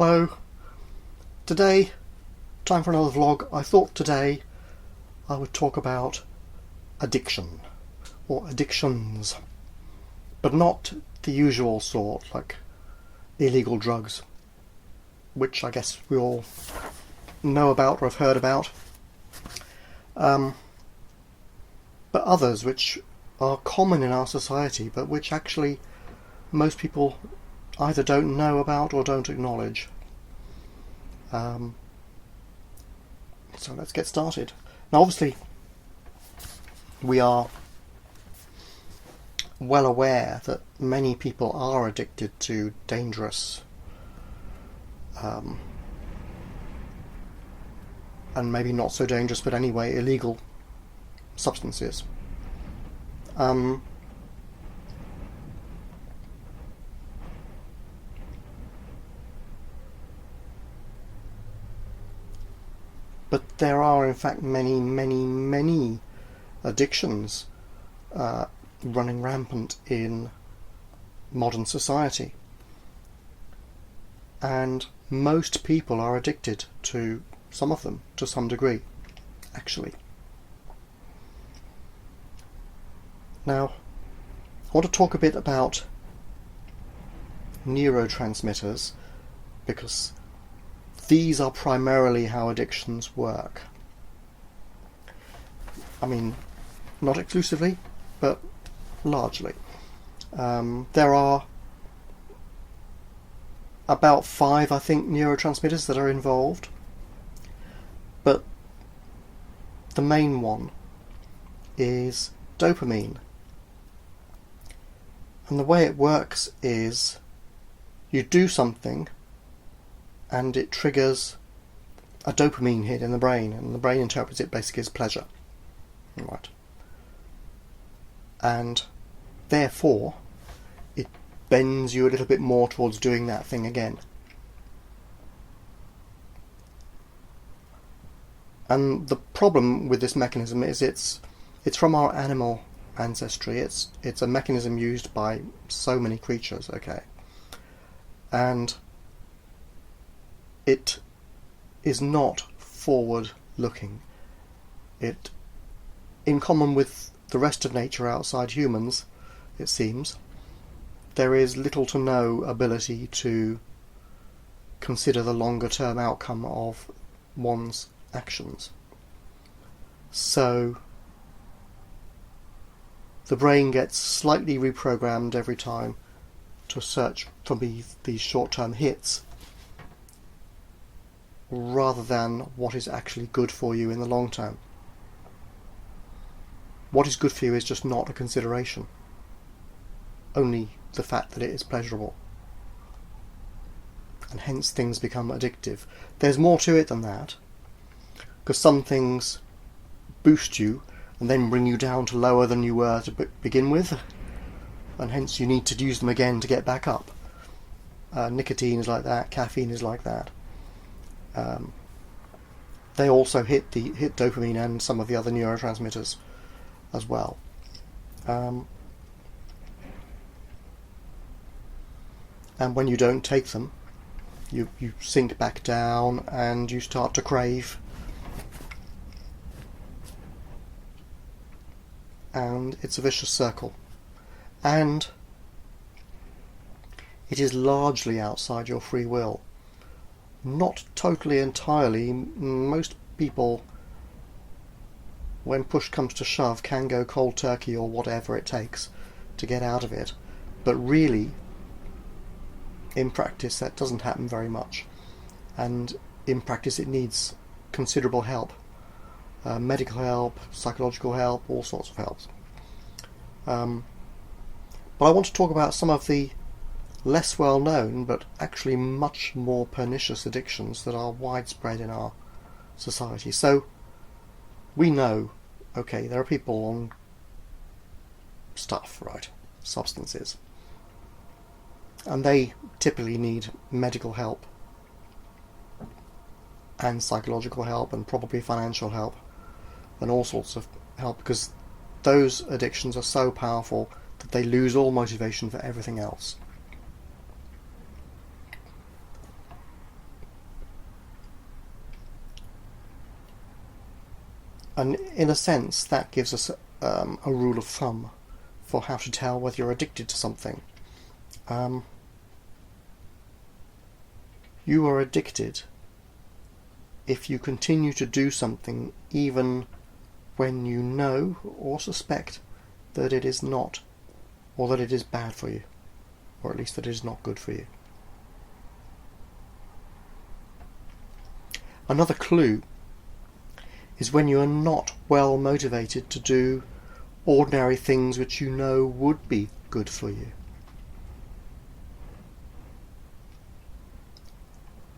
Hello. Today, time for another vlog. I thought today I would talk about addiction, or addictions, but not the usual sort, like illegal drugs, which I guess we all know about or have heard about, but others which are common in our society, but which actually most people either don't know about or don't acknowledge. So let's get started. Now obviously we are well aware that many people are addicted to dangerous and maybe not so dangerous, but anyway illegal substances. But there are in fact many addictions running rampant in modern society, and most people are addicted to some of them to some degree, actually. Now I want to talk a bit about neurotransmitters, because these are primarily how addictions work. I mean, not exclusively, but largely. There are about 5, I think, neurotransmitters that are involved, but the main one is dopamine. And the way it works is you do something and it triggers a dopamine hit in the brain, and the brain interprets it basically as pleasure. Right. And therefore it bends you a little bit more towards doing that thing again. And the problem with this mechanism is it's from our animal ancestry. It's a mechanism used by so many creatures, okay? And it is not forward-looking. It, in common with the rest of nature outside humans, it seems, there is little to no ability to consider the longer-term outcome of one's actions. So the brain gets slightly reprogrammed every time to search for these short-term hits, rather than what is actually good for you in the long term. What is good for you is just not a consideration, only the fact that it is pleasurable, and hence things become addictive. There's more to it than that, because some things boost you and then bring you down to lower than you were to begin with, and hence you need to use them again to get back up. Nicotine is like that, caffeine is like that. They also hit dopamine and some of the other neurotransmitters as well. And when you don't take them, you sink back down and you start to crave. And it's a vicious circle. And it is largely outside your free will. Not totally entirely. Most people, when push comes to shove, can go cold turkey or whatever it takes to get out of it. But really, in practice, that doesn't happen very much. And in practice, it needs considerable help. Medical help, psychological help, all sorts of helps. But I want to talk about some of the less well known but actually much more pernicious addictions that are widespread in our society. So we know, okay, there are people on stuff, right, substances, and they typically need medical help and psychological help and probably financial help and all sorts of help, because those addictions are so powerful that they lose all motivation for everything else. And in a sense, that gives us a rule of thumb for how to tell whether you're addicted to something. You are addicted if you continue to do something even when you know or suspect that it is not, or that it is bad for you, or at least that it is not good for you. Another clue is when you are not well motivated to do ordinary things which you know would be good for you.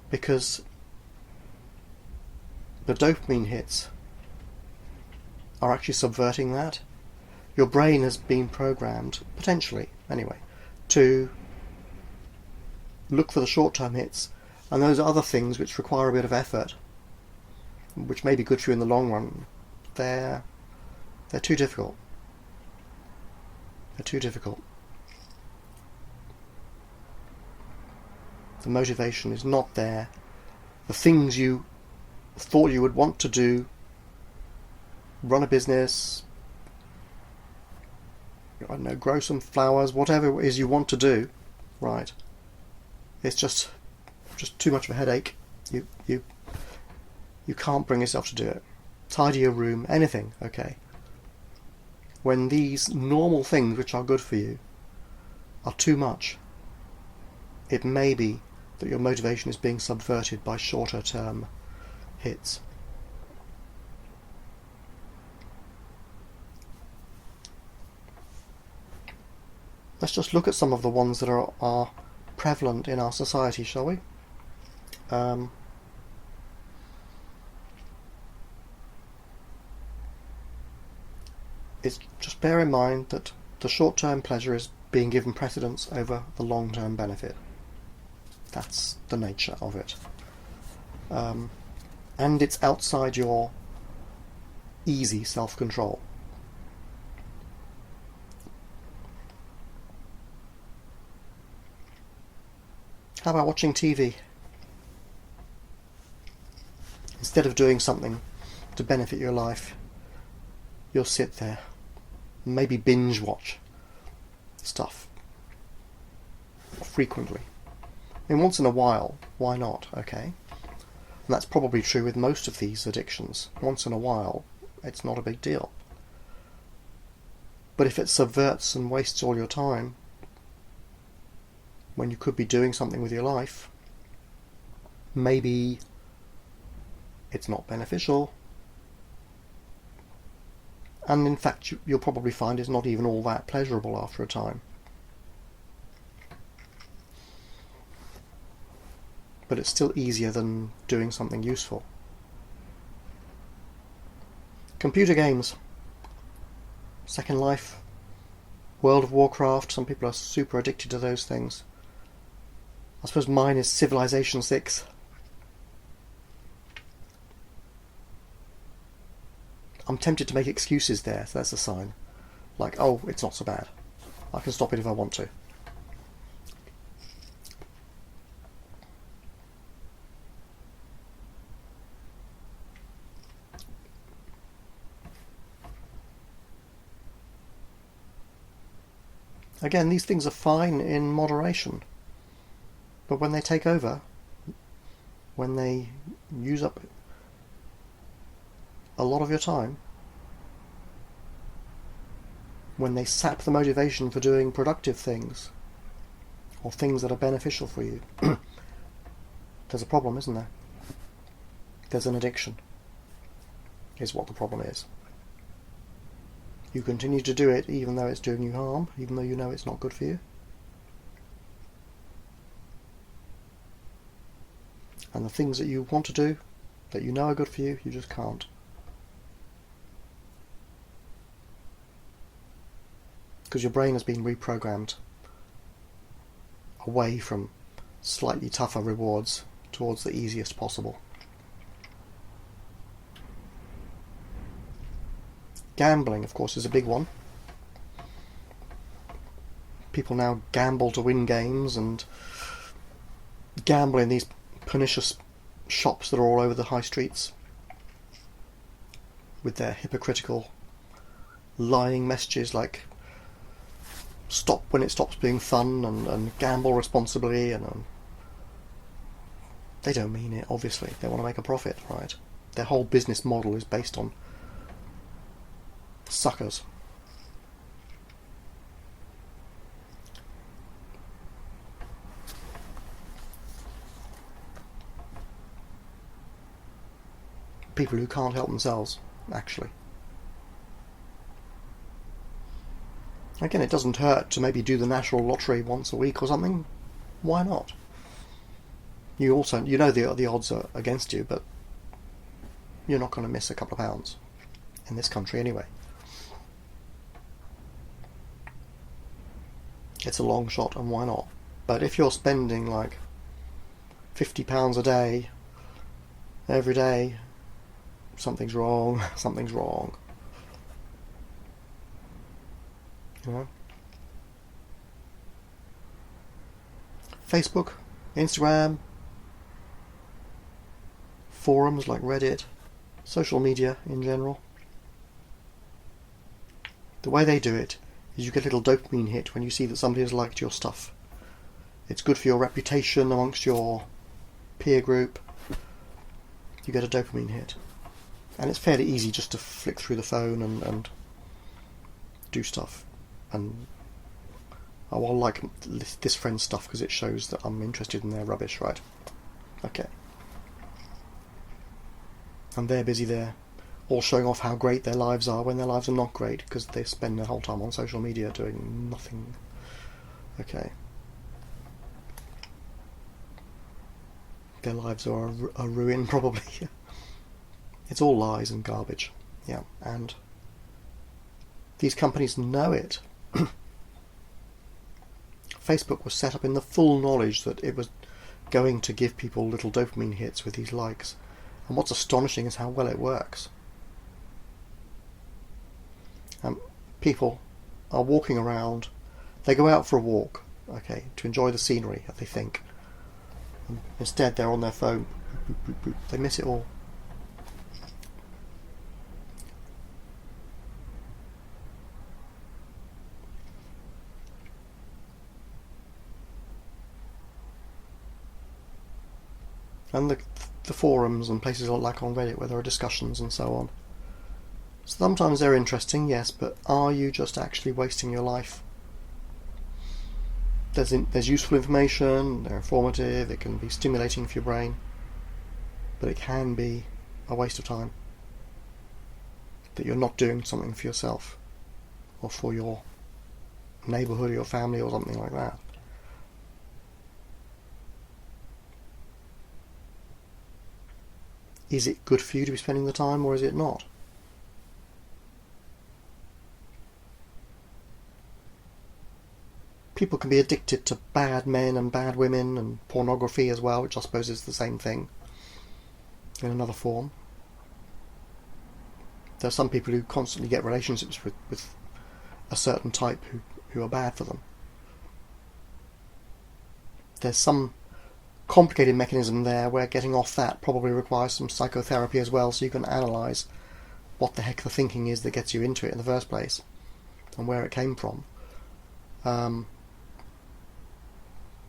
Because the dopamine hits are actually subverting that. Your brain has been programmed, potentially anyway, to look for the short-term hits, and those other things which require a bit of effort, which may be good for you in the long run, they're too difficult. They're too difficult. The motivation is not there. The things you thought you would want to do, run a business, I don't know, grow some flowers, whatever it is you want to do, right? It's just too much of a headache. You can't bring yourself to do it. Tidy your room, anything, okay? When these normal things which are good for you are too much, it may be that your motivation is being subverted by shorter term hits. Let's just look at some of the ones that are prevalent in our society, shall we? It's just bear in mind that the short-term pleasure is being given precedence over the long-term benefit. That's the nature of it. And it's outside your easy self-control. How about watching TV? Instead of doing something to benefit your life, you'll sit there, maybe binge watch stuff frequently. I mean, once in a while, why not, okay? And that's probably true with most of these addictions. Once in a while, it's not a big deal. But if it subverts and wastes all your time, when you could be doing something with your life, maybe it's not beneficial, and in fact you'll probably find it's not even all that pleasurable after a time. But it's still easier than doing something useful. Computer games, Second Life, World of Warcraft, some people are super addicted to those things. I suppose mine is Civilization 6. I'm tempted to make excuses there, so that's a sign. Like, oh, it's not so bad. I can stop it if I want to. Again, these things are fine in moderation. But when they take over, when they use up a lot of your time, when they sap the motivation for doing productive things, or things that are beneficial for you, there's a problem, isn't there? There's an addiction, is what the problem is. You continue to do it even though it's doing you harm, even though you know it's not good for you. And the things that you want to do, that you know are good for you, you just can't. Because your brain has been reprogrammed away from slightly tougher rewards towards the easiest possible. Gambling, of course, is a big one. People now gamble to win games and gamble in these pernicious shops that are all over the high streets. with their hypocritical lying messages like stop when it stops being fun and gamble responsibly, and they don't mean it, obviously. They want to make a profit, right? Their whole business model is based on suckers. People who can't help themselves, actually. Again, it doesn't hurt to maybe do the national lottery once a week or something. Why not? You know the odds are against you, but you're not going to miss a couple of pounds. In this country, anyway. It's a long shot, and why not? But if you're spending like £50 a day, every day, something's wrong, something's wrong. You know? Facebook, Instagram, forums like Reddit, social media in general. The way they do it is you get a little dopamine hit when you see that somebody has liked your stuff. It's good for your reputation amongst your peer group. You get a dopamine hit. And it's fairly easy just to flick through the phone and do stuff. And oh, I'll like this friend's stuff because it shows that I'm interested in their rubbish, right? Okay. And they're busy there, all showing off how great their lives are when their lives are not great because they spend their whole time on social media doing nothing. Okay. Their lives are a ruin, probably. It's all lies and garbage. Yeah, and these companies know it. Facebook was set up in the full knowledge that it was going to give people little dopamine hits with these likes. And what's astonishing is how well it works. People are walking around. They go out for a walk, okay, to enjoy the scenery, they think. And instead, they're on their phone. Boop, boop, boop. They miss it all. And the forums and places like on Reddit where there are discussions and so on. Sometimes they're interesting, yes, but are you just actually wasting your life? There's useful information, they're informative, it can be stimulating for your brain, but it can be a waste of time. That you're not doing something for yourself, or for your neighbourhood or your family or something like that. Is it good for you to be spending the time, or is it not? People can be addicted to bad men and bad women and pornography as well, which I suppose is the same thing in another form. There are some people who constantly get relationships with a certain type who are bad for them. There's some complicated mechanism there where getting off that probably requires some psychotherapy as well, so you can analyse what the heck the thinking is that gets you into it in the first place and where it came from.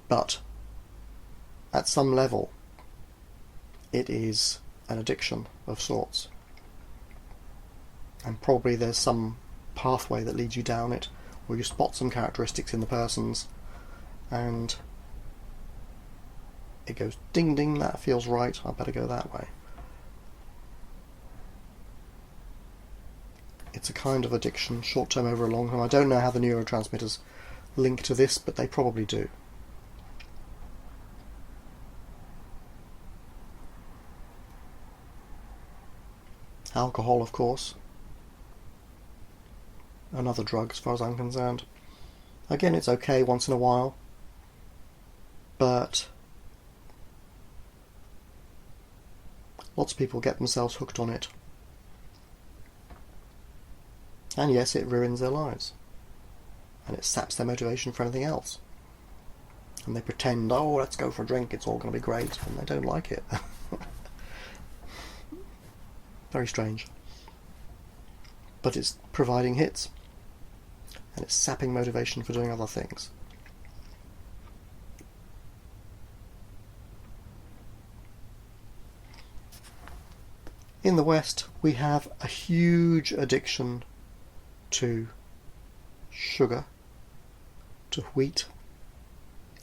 But at some level it is an addiction of sorts, and probably there's some pathway that leads you down it where you spot some characteristics in the persons and it goes ding ding, that feels right, I better go that way. It's a kind of addiction, short term over a long term. I don't know how the neurotransmitters link to this, but they probably do. Alcohol, of course. Another drug as far as I'm concerned. Again, it's okay once in a while, but lots of people get themselves hooked on it. And yes, it ruins their lives. And it saps their motivation for anything else. And they pretend, oh, let's go for a drink, it's all going to be great, and they don't like it. Very strange. but it's providing hits, and it's sapping motivation for doing other things. In the West, we have a huge addiction to sugar, to wheat,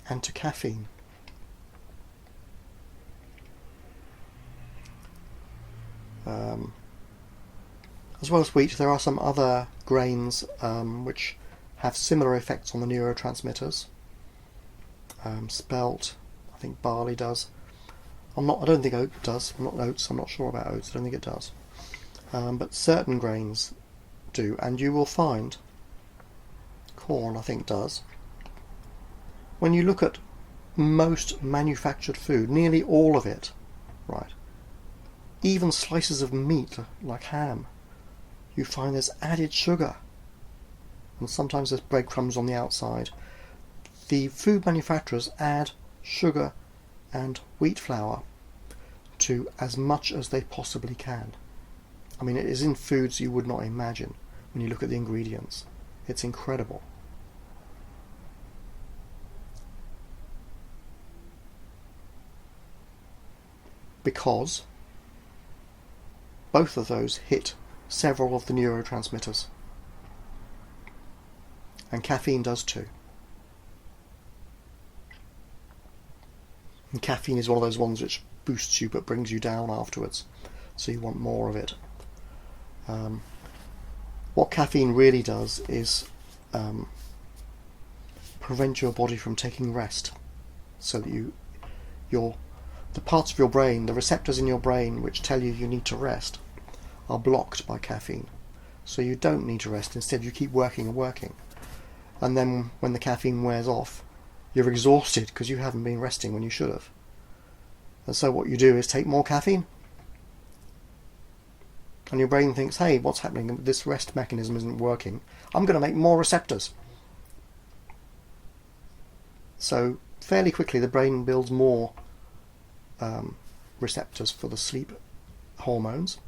and to caffeine. As well as wheat, there are some other grains which have similar effects on the neurotransmitters. Spelt, I think barley does. I don't think oat does. I'm not sure about oats. I don't think it does. But certain grains do, and you will find corn, I think, does. When you look at most manufactured food, nearly all of it, right, even slices of meat like ham, you find there's added sugar, and sometimes there's breadcrumbs on the outside. The food manufacturers add sugar and wheat flour to as much as they possibly can. I mean, it is in foods you would not imagine when you look at the ingredients. It's incredible. Because both of those hit several of the neurotransmitters. And caffeine does too. And caffeine is one of those ones which boosts you but brings you down afterwards, so you want more of it. What caffeine really does is prevent your body from taking rest, so that the parts of your brain, the receptors in your brain which tell you need to rest, are blocked by caffeine. So you don't need to rest. Instead, you keep working and working. And then when the caffeine wears off, you're exhausted because you haven't been resting when you should have. And so what you do is take more caffeine. And your brain thinks, hey, what's happening? This rest mechanism isn't working. I'm going to make more receptors. So fairly quickly the brain builds more receptors for the sleep hormones,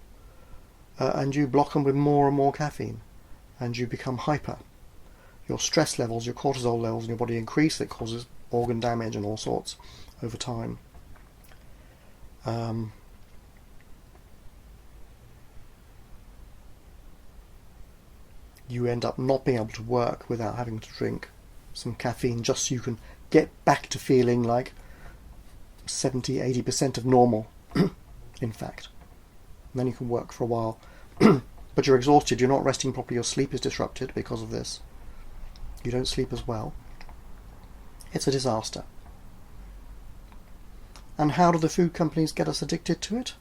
and you block them with more and more caffeine, and you become hyper. Your stress levels, your cortisol levels in your body increase. That causes organ damage and all sorts over time. You end up not being able to work without having to drink some caffeine, just so you can get back to feeling like 70-80% of normal, in fact. And then you can work for a while. But you're exhausted, you're not resting properly, your sleep is disrupted because of this. You don't sleep as well. It's a disaster. And how do the food companies get us addicted to it?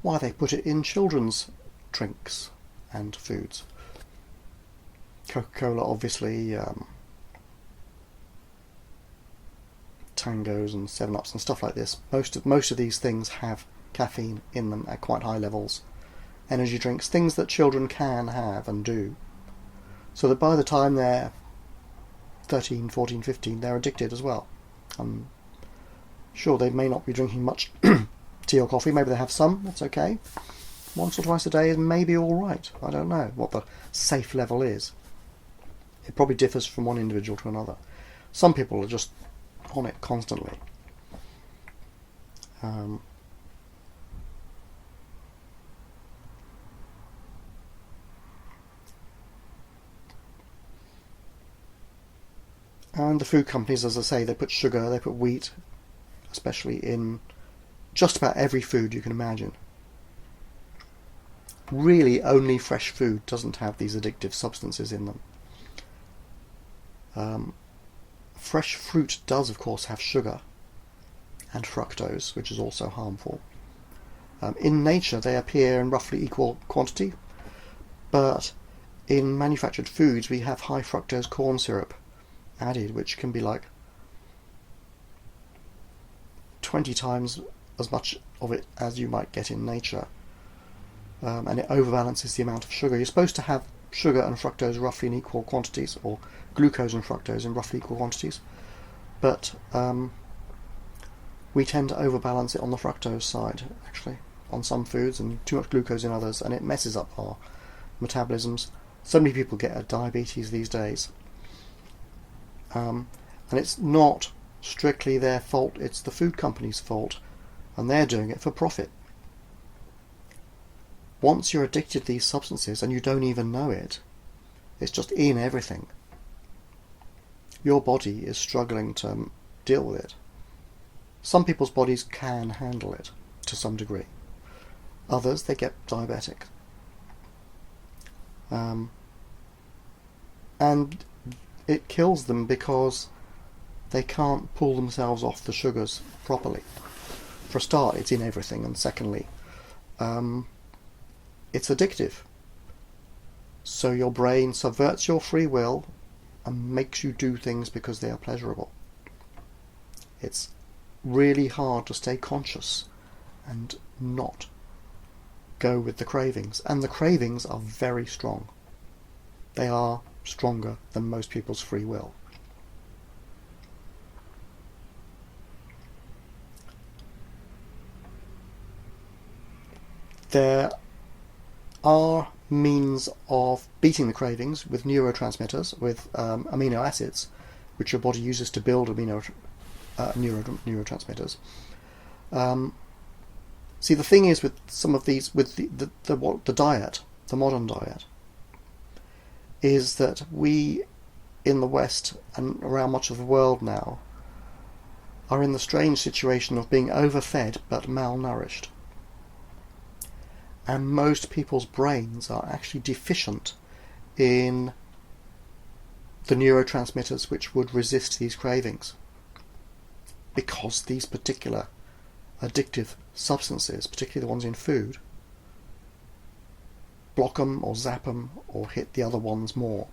Why, they put it in children's drinks and foods. Coca-Cola, obviously, Tangos and 7-Ups and stuff like this. Most of these things have caffeine in them at quite high levels. Energy drinks, things that children can have and do. So that by the time they're 13, 14, 15, they're addicted as well. I'm sure they may not be drinking much tea or coffee. Maybe they have some, that's okay. Once or twice a day is maybe alright. I don't know what the safe level is. It probably differs from one individual to another. Some people are just on it constantly. And the food companies, as I say, they put sugar, they put wheat, especially, in just about every food you can imagine. Really, only fresh food doesn't have these addictive substances in them. Fresh fruit does, of course, have sugar and fructose, which is also harmful. In nature, they appear in roughly equal quantity, but in manufactured foods, we have high fructose corn syrup added, which can be like 20 times as much of it as you might get in nature, and it overbalances the amount of sugar. You're supposed to have sugar and fructose roughly in equal quantities, or glucose and fructose in roughly equal quantities, but we tend to overbalance it on the fructose side, actually, on some foods, and too much glucose in others, and it messes up our metabolisms. So many people get diabetes these days. And it's not strictly their fault, it's the food company's fault, and they're doing it for profit. Once you're addicted to these substances and you don't even know it, it's just in everything. Your body is struggling to deal with it. Some people's bodies can handle it to some degree. Others, they get diabetic. And it kills them because they can't pull themselves off the sugars properly. For a start, it's in everything, and secondly, it's addictive. So your brain subverts your free will and makes you do things because they are pleasurable. It's really hard to stay conscious and not go with the cravings. And the cravings are very strong. They are stronger than most people's free will. There are means of beating the cravings with neurotransmitters, with amino acids, which your body uses to build neurotransmitters. See, the thing is with some of these, with the diet, the modern diet, is that we in the West and around much of the world now are in the strange situation of being overfed but malnourished. And most people's brains are actually deficient in the neurotransmitters which would resist these cravings, because these particular addictive substances, particularly the ones in food, block them or zap them or hit the other ones more.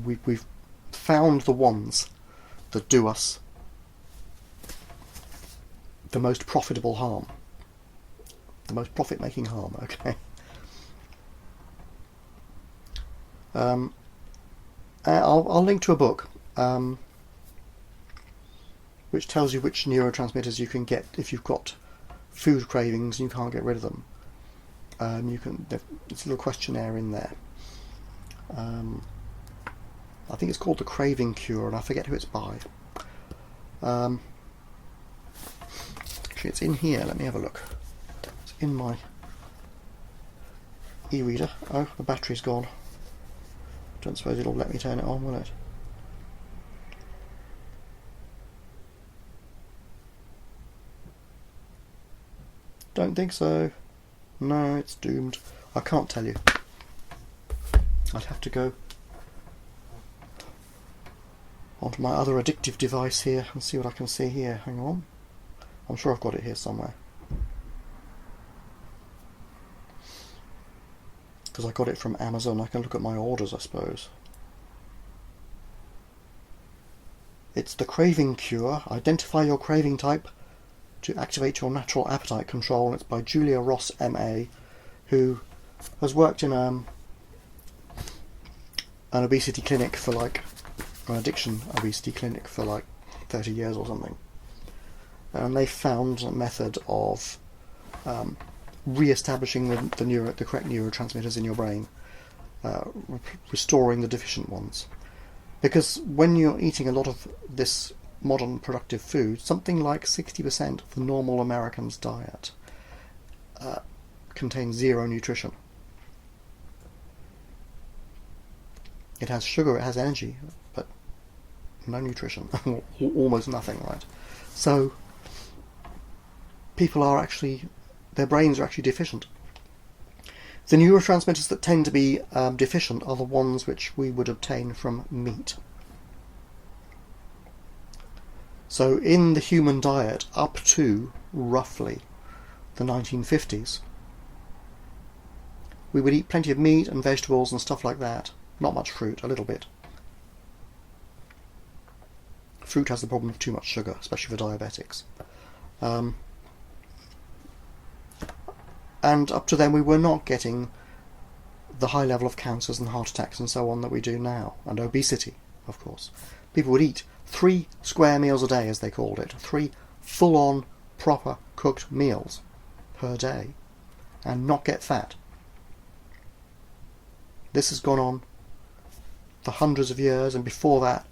We've found the ones that do us the most profitable harm, the most profit-making harm. Okay. I'll link to a book which tells you which neurotransmitters you can get if you've got food cravings and you can't get rid of them. It's a little questionnaire in there. I think it's called The Craving Cure, and I forget who it's by. Actually, it's in here. Let me have a look. It's in my e-reader. Oh, the battery's gone. Don't suppose it'll let me turn it on, will it? Don't think so. No, it's doomed. I can't tell you. I'd have to go onto my other addictive device here and see what I can see here. Hang on. I'm sure I've got it here somewhere. Because I got it from Amazon. I can look at my orders, I suppose. It's The Craving Cure. Identify your craving type to activate your natural appetite control. It's by Julia Ross MA, who has worked in an obesity clinic for an addiction obesity clinic for 30 years or something. And they found a method of re-establishing the correct neurotransmitters in your brain, restoring the deficient ones. Because when you're eating a lot of this modern productive food, something like 60% of the normal American's diet contains zero nutrition. It has sugar, it has energy, but no nutrition, almost nothing, right? So people are actually, their brains are actually deficient. The neurotransmitters that tend to be deficient are the ones which we would obtain from meat. So in the human diet up to roughly the 1950s, we would eat plenty of meat and vegetables and stuff like that. Not much fruit, a little bit. Fruit has the problem of too much sugar, especially for diabetics. And up to then we were not getting the high level of cancers and heart attacks and so on that we do now, and obesity, of course. People would eat 3 square meals a day, as they called it, 3 full-on, proper cooked meals per day, and not get fat. This has gone on for hundreds of years, and before that,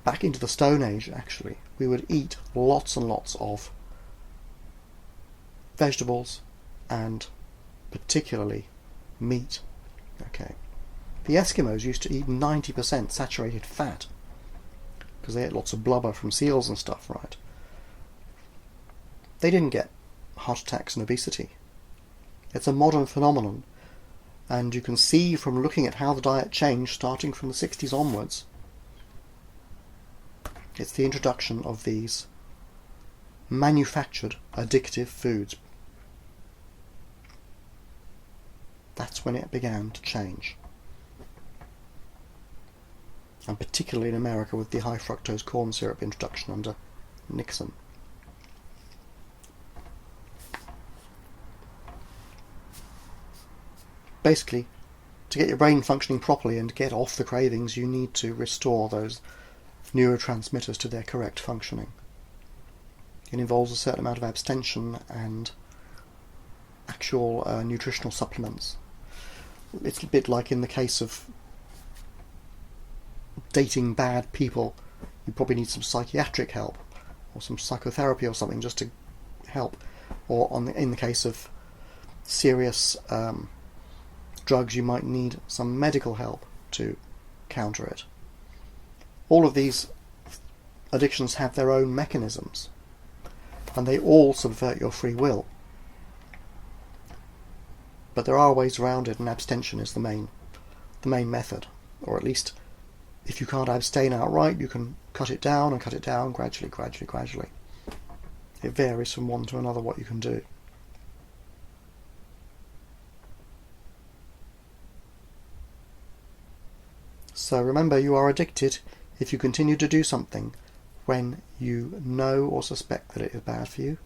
back into the Stone Age actually, we would eat lots and lots of vegetables and particularly meat. Okay. The Eskimos used to eat 90% saturated fat because they ate lots of blubber from seals and stuff, right? They didn't get heart attacks and obesity. It's a modern phenomenon, and you can see from looking at how the diet changed starting from the 60s onwards. It's the introduction of these manufactured addictive foods. That's when it began to change. And particularly in America with the high fructose corn syrup introduction under Nixon. Basically, to get your brain functioning properly and to get off the cravings, you need to restore those neurotransmitters to their correct functioning. It involves a certain amount of abstention and actual nutritional supplements. It's a bit like in the case of dating bad people. You probably need some psychiatric help or some psychotherapy or something just to help. Or in the case of serious drugs, you might need some medical help to counter it. All of these addictions have their own mechanisms, and they all subvert your free will. But there are ways around it, and abstention is the main method. Or at least, if you can't abstain outright, you can cut it down gradually. It varies from one to another what you can do. So remember, you are addicted if you continue to do something when you know or suspect that it is bad for you,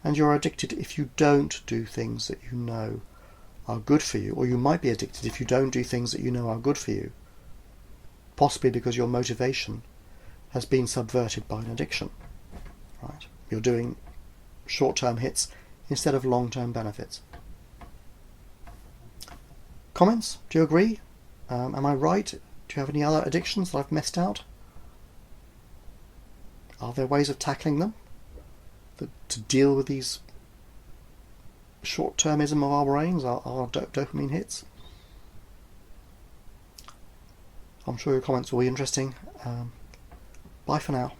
and you're addicted if you don't do things that you know are good for you, or you might be addicted if you don't do things that you know are good for you, possibly because your motivation has been subverted by an addiction. Right? You're doing short-term hits instead of long-term benefits. Comments? Do you agree? Am I right? Do you have any other addictions that I've missed out? Are there ways of tackling them to deal with these short-termism of our brains, our dopamine hits? I'm sure your comments will be interesting. Bye for now.